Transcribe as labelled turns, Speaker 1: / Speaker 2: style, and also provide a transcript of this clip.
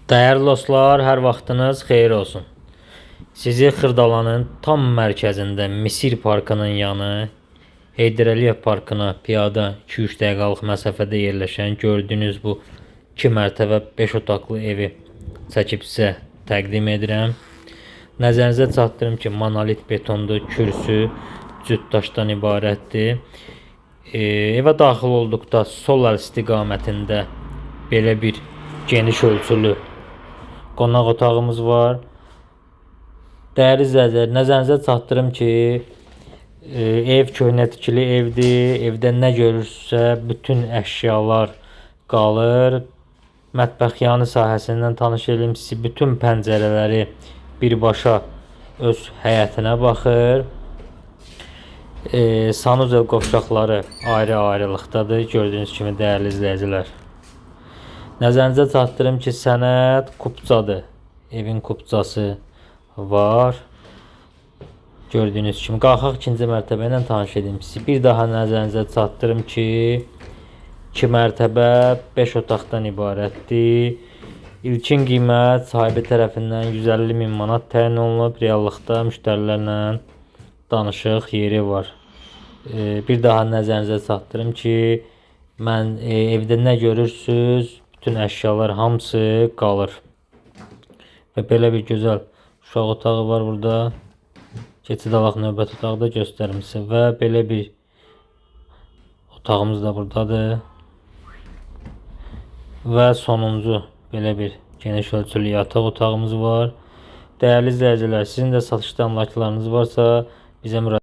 Speaker 1: Değerli dostlar, hər vaxtınız xeyir olsun. Sizi Xırdalanın tam mərkəzində Misir Parkının yanı, Heydər Əliyev Parkına piyada 2-3 dəqiqəlik məsafədə yerləşən gördüyünüz bu 2 mərtəbə 5 otaqlı evi çəkib sizə təqdim edirəm. Nəzərinizə çatdırım ki, monolit betonlu kürsü cüt daşdan ibarətdir. Evə daxil olduqda sol əl istiqamətində belə bir geniş ölçülü qonaq otağımız var. Değerli izləyicilər, nəzərinizə çatdırım ki, ev köhnə tikili evdir. Evdə nə görürsə, bütün əşyalar qalır. Mətbəx yanı sahəsindən tanış edim sizi. Bütün pəncərələri birbaşa öz həyətinə baxır. Sanuzel qovşaqları ayrı-ayrılıqdadır. Gördüyünüz kimi değerli izləyicilər. Nəzərinizə çatdırım ki, sənəd kupçadır. Evin kupçası var. Gördüyünüz kimi. Qalxaq ikinci mərtəbə ilə tanış edim sizi. Bir daha nəzərinizə çatdırım ki, 2 mərtəbə 5 otaqdan ibarətdir. İlkin qiymət sahibi tərəfindən 150.000 manat təyin olunub. Reallıqda müştərilərlə danışıq yeri var. Bir daha nəzərinizə çatdırım ki, mən evdə nə görürsünüz, bütün əşyalar hamısı qalır. Və belə bir gözəl uşaq otağı var burada. Keçid alaq növbət otağı da göstərim sizə. Və belə bir otağımız da buradadır. Və sonuncu belə bir geniş ölçülü yataq otağımız var. Değerli izləyicilər, sizin də satışda əmlaklarınız varsa bizə müraciət